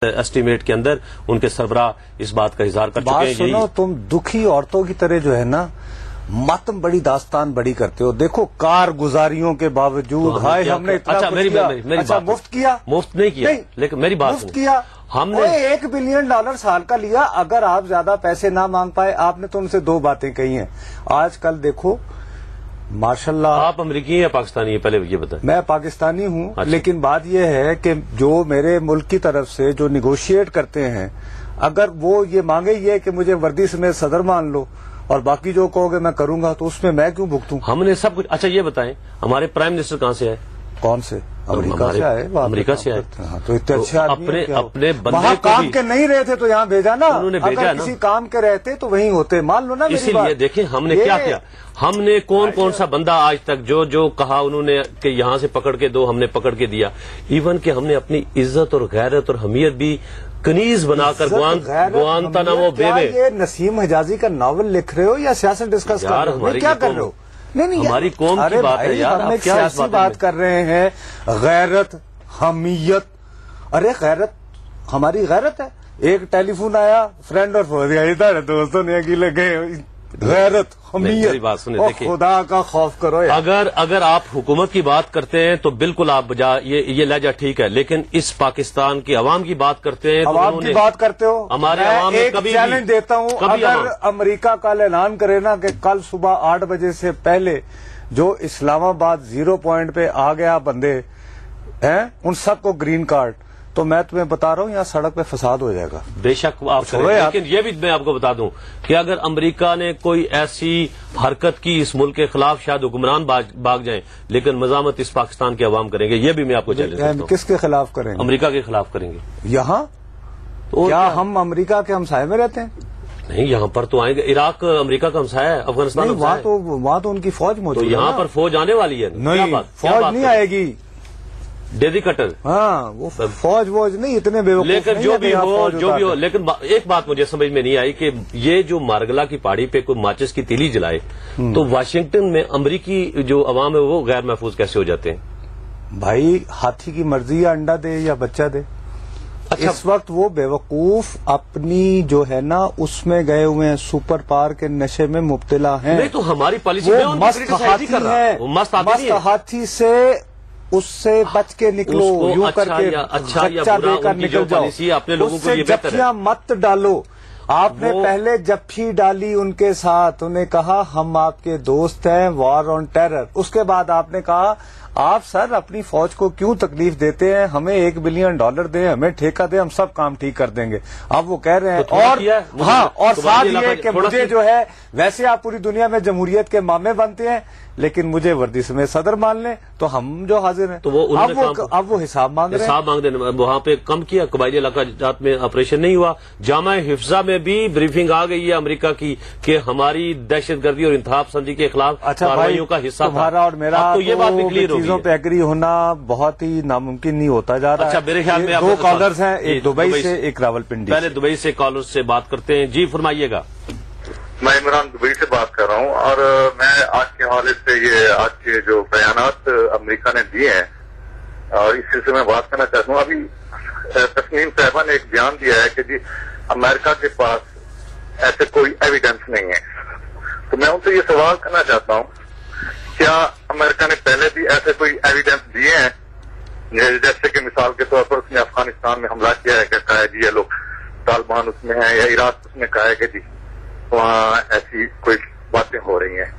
Estimate کے اندر ان کے سربراہ اس بات کا اظہار کر چکے ہیں. سنو، تم دکھی عورتوں کی طرح جو ہے نا ماتم بڑی داستان بڑی کرتے ہو. دیکھو کارگزاریوں کے باوجود ہم نے اتنا مفت کیا، مفت نہیں کیا، لیکن میری بات مفت کیا. ہم نے $1 بلین سال کا لیا. اگر آپ زیادہ پیسے نہ مانگ پائے، آپ نے تو ان سے دو باتیں کہی ہیں. آج کل دیکھو ماشاءاللہ. آپ امریکی یا پاکستانی ہیں؟ پہلے یہ بتائیں. میں پاکستانی ہوں. لیکن بات یہ ہے کہ جو میرے ملک کی طرف سے جو نیگوشیٹ کرتے ہیں، اگر وہ یہ مانگے یہ کہ مجھے وردی سمیت صدر مان لو اور باقی جو کہو گے میں کروں گا، تو اس میں میں کیوں بھگتوں؟ ہم نے سب کچھ. اچھا یہ بتائیں، ہمارے پرائم منسٹر کہاں سے آئے؟ کون سے؟ امریکہ سے آئے. امریکہ سے آئے. تو اتنے اچھے آدمی اپنے وہاں کام کے نہیں رہے تھے تو یہاں بھیجا نا. انہوں نے بھیجا نا. کسی کام کے رہتے تو وہیں ہوتے. مان لو نا. اسی لیے دیکھیں ہم نے کیا کیا. ہم نے کون سا بندہ آج تک جو کہا انہوں نے کہ یہاں سے پکڑ کے دو، ہم نے پکڑ کے دیا. ایون کہ ہم نے اپنی عزت اور غیرت اور حمیت بھی کنیز بنا کر گوانتانامو بے میں. یہ نسیم حجازی کا ناول لکھ رہے ہو یا سیاست ڈسکس کر رہے ہو؟ کیا کر رہے ہو؟ نہیں ہماری قوم کی بات ہے یار. ہم ایک سیاسی بات کر رہے ہیں. غیرت، حمیت. ارے غیرت ہماری غیرت ہے. ایک ٹیلی فون آیا، فرینڈ اور فوجی آئی تھا، دوستوں نے اکیلے گئے. غیرت، حمیت، بات سنیں. دیکھیں خدا کا خوف کرو. اگر آپ حکومت کی بات کرتے ہیں تو بالکل آپ یہ لہجہ ٹھیک ہے، لیکن اس پاکستان کی عوام کی بات کرتے ہیں تو عوام کی بات کرتے ہو. ہمارے عوام ایک چیلنج دیتا ہوں، اگر امریکہ کل اعلان کرے نا کہ کل صبح 8 بجے سے پہلے جو اسلام آباد 0 پوائنٹ پہ آ گیا بندے ہیں ان سب کو گرین کارڈ، تو میں تمہیں بتا رہا ہوں یہاں سڑک پہ فساد ہو جائے گا. بے شک آپ کریں، لیکن یہ بھی میں آپ کو بتا دوں کہ اگر امریکہ نے کوئی ایسی حرکت کی اس ملک کے خلاف، شاید حکمران بھاگ جائیں، لیکن مزاحمت اس پاکستان کے عوام کریں گے. یہ بھی میں آپ کو چیلنج کرتا ہوں. کس کے خلاف کریں گے؟ امریکہ کے خلاف کریں گے. یہاں کیا ہم امریکہ کے ہمسائے میں رہتے ہیں؟ نہیں، یہاں پر تو آئیں گے. عراق امریکہ کا ہمسایہ ہے، افغانستان وہاں تو ان کی فوج موجود ہے. یہاں پر فوج آنے والی ہے. نہیں، فوج نہیں آئے گی. ڈیزی کٹر. ہاں وہ فوج نہیں اتنے بے وقوف. لیکن جو بھی ہو لیکن ایک بات مجھے سمجھ میں نہیں آئی کہ یہ جو مارگلا کی پہاڑی پہ کوئی ماچس کی تیلی جلائے تو واشنگٹن میں امریکی جو عوام ہے وہ غیر محفوظ کیسے ہو جاتے ہیں؟ بھائی ہاتھی کی مرضی ہے انڈا دے یا بچہ دے. اس وقت وہ بے وقوف اپنی جو ہے نا اس میں گئے ہوئے ہیں، سپر پاور کے نشے میں مبتلا ہیں. نہیں تو ہماری پالیسی مست ہاتھی سے اس سے بچ کے نکلو. یوں کر کے بچہ دے کر نکل جاؤ. اس سے جفیاں مت ڈالو. آپ نے پہلے جفی ڈالی ان کے ساتھ، انہیں کہا ہم آپ کے دوست ہیں، وار آن ٹیرر. اس کے بعد آپ نے کہا آپ سر اپنی فوج کو کیوں تکلیف دیتے ہیں، ہمیں $1 بلین دیں، ہمیں ٹھیکہ دیں، ہم سب کام ٹھیک کر دیں گے. اب وہ کہہ رہے ہیں اور ساتھ یہ کہ مجھے جو ہے ویسے آپ پوری دنیا میں جمہوریت کے مامے بنتے ہیں لیکن مجھے وردی سمیت صدر مان لیں تو ہم جو حاضر ہیں. تو اب وہ حساب مانگ رہے ہیں. حساب مانگ رہے ہیں. وہاں پہ کم کیا، قبائلی علاقہ جات میں آپریشن نہیں ہوا. جامعہ حفظہ میں بھی بریفنگ آ گئی ہے امریکہ کی کہ ہماری دہشت گردی اور انتہا پسندی کے خلاف کارروائیوں کا حصہ تمہارا اور میرا تو یہ بات بھی کلیئر ہو گئی. چیزوں پہ ایگری ہونا بہت ہی ناممکن نہیں ہوتا جا رہا ہے. اچھا میرے خیال میں 2 کالرز ہیں، ایک دبئی سے ایک راولپنڈی. پہلے دبئی سے کالر سے بات کرتے ہیں. جی فرمائیے گا. میں عمران دبئی سے بات کر رہا ہوں اور میں آج کے حوالے سے یہ آج کے جو بیانات امریکہ نے دیے ہیں اور اس سلسلے میں بات کرنا چاہتا ہوں. ابھی تسنیم صاحبہ نے ایک بیان دیا ہے کہ جی امریکہ کے پاس ایسے کوئی ایویڈنس نہیں ہے. تو میں ان سے یہ سوال کرنا چاہتا ہوں کیا امریکہ نے پہلے بھی ایسے کوئی ایویڈنس دیے ہیں، جیسے کہ مثال کے طور پر اس نے افغانستان میں حملہ کیا ہے کہ کہا ہے جی یہ لوگ طالبان اس میں ہیں، یا عراق اس نے کہا ہے کہ جی وہاں ایسی کوئی باتیں ہو رہی ہیں،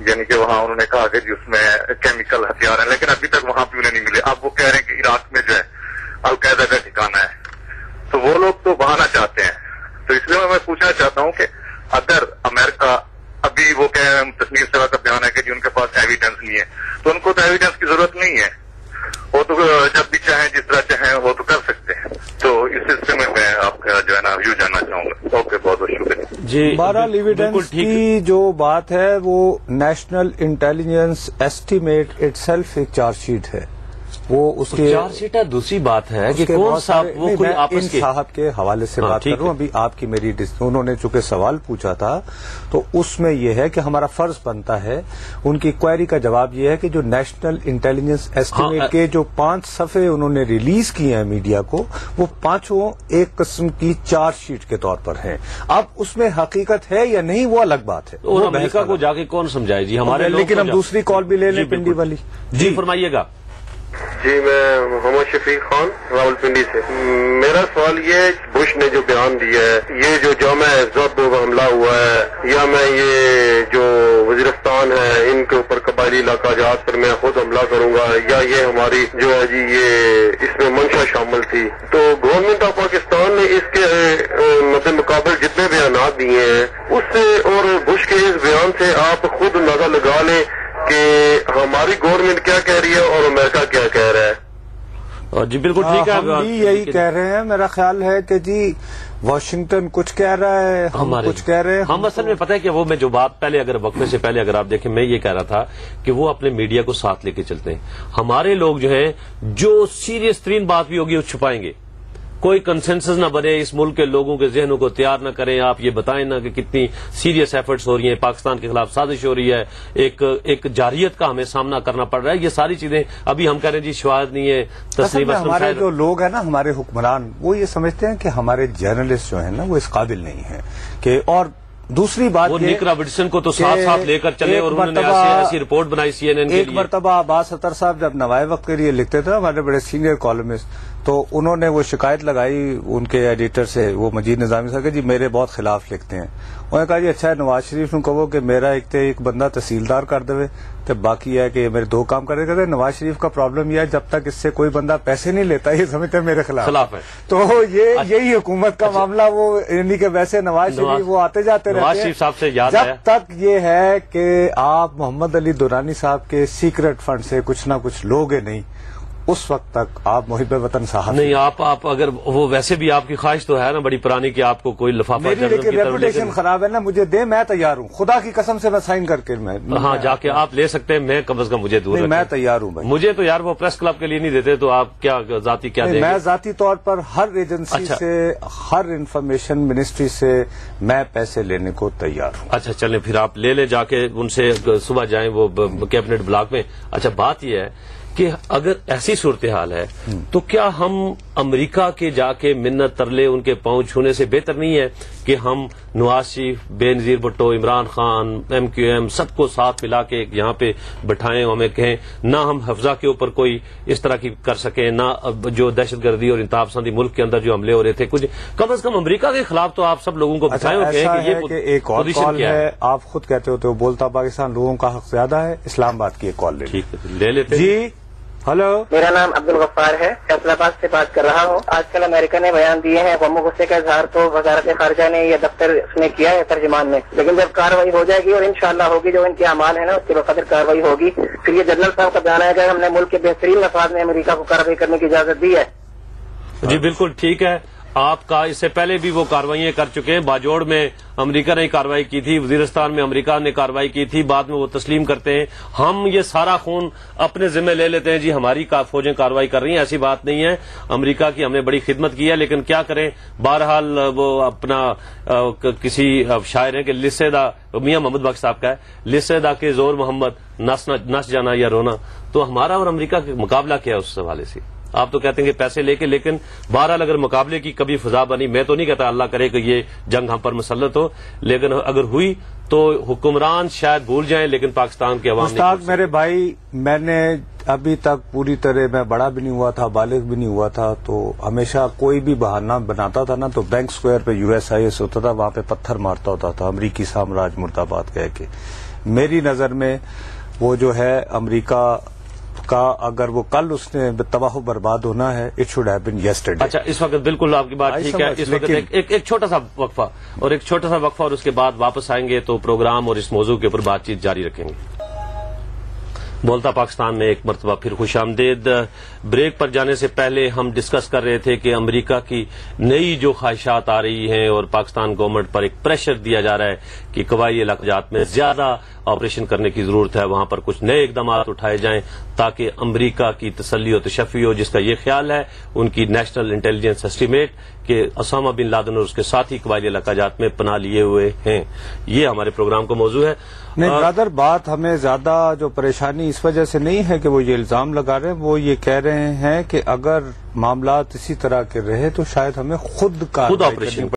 یعنی کہ وہاں انہوں نے کہا کہ جی اس میں کیمیکل ہتھیار ہیں، لیکن ابھی تک وہاں بھی انہیں نہیں ملے. اب وہ کہہ رہے ہیں کہ عراق میں جو ہے القاعدہ کا ٹھکانہ ہے. تو وہ لوگ تو بہانا چاہتے ہیں. تو اس لیے میں پوچھنا چاہتا ہوں کہ اگر امریکہ ابھی وہ کہ تسنیم صاحبہ کا بیان ہے کہ جی ان کے پاس ایویڈنس نہیں ہے، تو ان کو تو ایویڈنس کی ضرورت نہیں ہے. وہ تو جب بھی چاہیں جس طرح چاہیں وہ تو کر سکتے ہیں. تو اس سلسلے میں آپ کا جو ہے نا ویو جاننا چاہوں گا. اوکے، بہت بہت شکریہ. جی بہرحال ایویڈنس کی جو بات ہے وہ national intelligence estimate it self ایک چارج شیٹ ہے. وہ اس کے 4 سیٹر دوسری بات ہے کہ کون صاحب وہ کوئی آپس کے صاحب کے حوالے سے بات کر رہا ہوں. ابھی آپ کی میری انہوں نے چونکہ سوال پوچھا تھا تو اس میں یہ ہے کہ ہمارا فرض بنتا ہے ان کی کوئری کا جواب یہ ہے کہ جو نیشنل انٹیلیجنس ایسٹیمیٹ کے جو 5 صفحے انہوں نے ریلیز کیے ہیں میڈیا کو وہ 5 ایک قسم کی چارج شیٹ کے طور پر ہیں. اب اس میں حقیقت ہے یا نہیں وہ الگ بات ہے. اور امریکہ کو جا کے کون سمجھائے جی ہمارے. لیکن ہم دوسری کال بھی لے لیں پنڈی والی. جی فرمائیے گا. جی میں محمد شفیق خان راول پنڈی سے. میرا سوال یہ بش نے جو بیان دیا ہے یہ جو جامع ضبط حملہ ہوا ہے یا میں یہ جو وزیرستان ہے ان کے اوپر قبائلی علاقہ جات پر میں خود حملہ کروں گا یا یہ ہماری جو ہے جی یہ اس میں منشا شامل تھی, تو گورنمنٹ آف پاکستان نے اس کے مد مقابل جتنے بیانات دیے ہیں اس سے اور بش کے اس بیان سے آپ خود اندازہ لگا لیں کہ ہماری گورنمنٹ کیا کہہ رہی ہے اور امریکہ کیا کہہ رہا ہے. جی بالکل ٹھیک ہے. ہم بھی یہی کہہ رہے ہیں. میرا خیال ہے کہ جی واشنگٹن کچھ کہہ رہا ہے ہم کچھ کہہ رہے ہیں. ہم اصل میں پتہ ہے کہ وہ میں جو بات پہلے اگر وقفے سے پہلے اگر آپ دیکھیں میں یہ کہہ رہا تھا کہ وہ اپنے میڈیا کو ساتھ لے کے چلتے ہیں. ہمارے لوگ جو ہیں جو سیریس ترین بات بھی ہوگی وہ چھپائیں گے. کوئی کنسنسس نہ بنے, اس ملک کے لوگوں کے ذہنوں کو تیار نہ کریں. آپ یہ بتائیں نا کہ کتنی سیریس ایفرٹس ہو رہی ہیں, پاکستان کے خلاف سازش ہو رہی ہے, ایک جارحیت کا ہمیں سامنا کرنا پڑ رہا ہے. یہ ساری چیزیں ابھی ہم کہہ رہے ہیں جی شواہد نہیں ہے تسلیم. ہمارے جو لوگ ہیں نا ہمارے حکمران وہ یہ سمجھتے ہیں کہ ہمارے جرنلسٹ جو ہیں نا وہ اس قابل نہیں ہیں کہ. اور دوسری بات وہ نک رابرٹسن کو تو ساتھ ساتھ لے کر چلے اور انہوں نے ایسی رپورٹ بنائی سی این این کے لیے. ایک مرتبہ عباس اتر صاحب جب نوائے وقت کے لیے لکھتے تھے ہمارے بڑے سینئر کالمسٹ, تو انہوں نے وہ شکایت لگائی ان کے ایڈیٹر سے وہ مجید نظامی صاحب کہ جی میرے بہت خلاف لکھتے ہیں. انہوں نے کہا جی اچھا ہے نواز شریف نے کہو کہ میرا ایک بندہ تحصیلدار کر دے تو باقی ہے کہ میرے 2 کام کرے گا. نواز شریف کا پرابلم یہ ہے جب تک اس سے کوئی بندہ پیسے نہیں لیتا یہ سمجھتے ہیں میرے خلاف ہے. تو یہی حکومت کا معاملہ وہ یعنی کہ ویسے نواز شریف وہ آتے جاتے رہتے ہیں جب تک یہ ہے کہ آپ محمد علی دورانی صاحب کے سیکرٹ فنڈ سے کچھ نہ کچھ لوگے نہیں اس وقت تک آپ محب وطن صاحب نہیں. آپ اگر وہ ویسے بھی آپ کی خواہش تو ہے نا بڑی پرانی کہ آپ کو کوئی لفافہ میری لیکن ریپوٹیشن خراب ہے نا, مجھے دے میں تیار ہوں خدا کی قسم سے میں سائن کر کے ہاں جا کے آپ لے سکتے ہیں. میں کم از کم مجھے دور میں تیار ہوں. مجھے تو یار وہ پریس کلب کے لیے نہیں دیتے تو آپ کیا ذاتی کیا دیں گے. میں ذاتی طور پر ہر ایجنسی سے ہر انفارمیشن منسٹری سے میں پیسے لینے کو تیار ہوں. اچھا چلیں پھر آپ لے لیں جا کے ان سے صبح جائیں وہ کیبنٹ بلاک میں. اچھا بات یہ ہے کہ اگر ایسی صورتحال ہے تو کیا ہم امریکہ کے جا کے منت ترلے ان کے پاؤں چھونے سے بہتر نہیں ہے کہ ہم Nawaz Sharif, Benazir Bhutto, Imran Khan, M Q M سب کو ساتھ ملا کے یہاں پہ بٹھائیں, ہمیں کہیں نہ ہم حفظہ کے اوپر کوئی اس طرح کی کر سکیں نہ جو دہشت گردی اور انتہا پسندی ملک کے اندر جو حملے ہو رہے تھے کچھ کم از کم امریکہ کے خلاف تو آپ سب لوگوں کو بتائیں ایک اور کال ہے. آپ خود کہتے ہوتے ہو بولتا پاکستان لوگوں کا حق زیادہ ہے. اسلام آباد کی ایک کال لے لیتے جی. ہلو, میرا نام عبد الغفار ہے, فیصلہ آباد سے بات کر رہا ہوں. آج کل امریکہ نے بیان دیے ہیں غم و غصے کا اظہار تو وزارت خارجہ نے یا دفتر اس نے کیا ہے ترجمان میں, لیکن جب کارروائی ہو جائے گی اور انشاءاللہ ہوگی جو ان کے اعمال ہیں نا اس کے بقدر کارروائی ہوگی. پھر یہ جنرل صاحب کا بیان ہے کہ ہم نے ملک کے بہترین مفاد میں امریکہ کو کارروائی کرنے کی اجازت دی ہے. جی بالکل ٹھیک ہے. آپ کا اس سے پہلے بھی وہ کاروائیاں کر چکے ہیں. باجوڑ میں امریکہ نے کارروائی کی تھی, وزیرستان میں امریکہ نے کارروائی کی تھی, بعد میں وہ تسلیم کرتے ہیں. ہم یہ سارا خون اپنے ذمہ لے لیتے ہیں جی ہماری فوجیں کارروائی کر رہی ہیں. ایسی بات نہیں ہے. امریکہ کی ہم نے بڑی خدمت کی ہے لیکن کیا کریں. بہرحال وہ اپنا کسی شاعر ہیں کہ لسے دا میاں محمد بخش صاحب کا ہے, لسے دا کے زور محمد نس جانا یا رونا. تو ہمارا اور امریکہ کا مقابلہ کیا ہے اس حوالے سے. آپ تو کہتے ہیں کہ پیسے لے کے, لیکن بہرحال اگر مقابلے کی کبھی فضا بنی, میں تو نہیں کہتا اللہ کرے کہ یہ جنگ ہم پر مسلط ہو, لیکن اگر ہوئی تو حکمران شاید بھول جائیں لیکن پاکستان کے عوام استاد میرے بھائی, میں نے ابھی تک پوری طرح میں بڑا بھی نہیں ہوا تھا, بالغ بھی نہیں ہوا تھا, تو ہمیشہ کوئی بھی بہانہ بناتا تھا نا تو بینک سکوائر پہ USIS ہوتا تھا, وہاں پہ پتھر مارتا ہوتا تھا امریکی سامراج مرد آباد کہہ کے. میری نظر میں وہ جو ہے امریکہ کا اگر وہ کل اس نے تباہ و برباد ہونا ہے it should have been yesterday. اچھا اس وقت بالکل آپ کی بات ٹھیک ہے. اس وقت ایک چھوٹا سا وقفہ اور اس کے بعد واپس آئیں گے تو پروگرام اور اس موضوع کے اوپر بات چیت جاری رکھیں گے. بولتا پاکستان میں ایک مرتبہ پھر خوش آمدید. بریک پر جانے سے پہلے ہم ڈسکس کر رہے تھے کہ امریکہ کی نئی جو خواہشات آ رہی ہیں اور پاکستان گورنمنٹ پر ایک پریشر دیا جا رہا ہے کہ قبائلی علاقات میں زیادہ آپریشن کرنے کی ضرورت ہے, وہاں پر کچھ نئے اقدامات اٹھائے جائیں تاکہ امریکہ کی تسلی و تشفی ہو, جس کا یہ خیال ہے ان کی نیشنل انٹیلیجنس اسٹیمیٹ کہ اسامہ بن لادن اور اس کے ساتھی قبائلی علاقات میں پناہ لیے ہوئے ہیں. یہ ہمارے پروگرام کا موضوع ہے. نہیں برادر, بات ہمیں زیادہ جو پریشانی اس وجہ سے نہیں ہے کہ وہ یہ الزام لگا رہے ہیں, وہ یہ کہہ رہے ہیں کہ اگر معاملات اسی طرح کے رہے تو شاید ہمیں خود آپریشن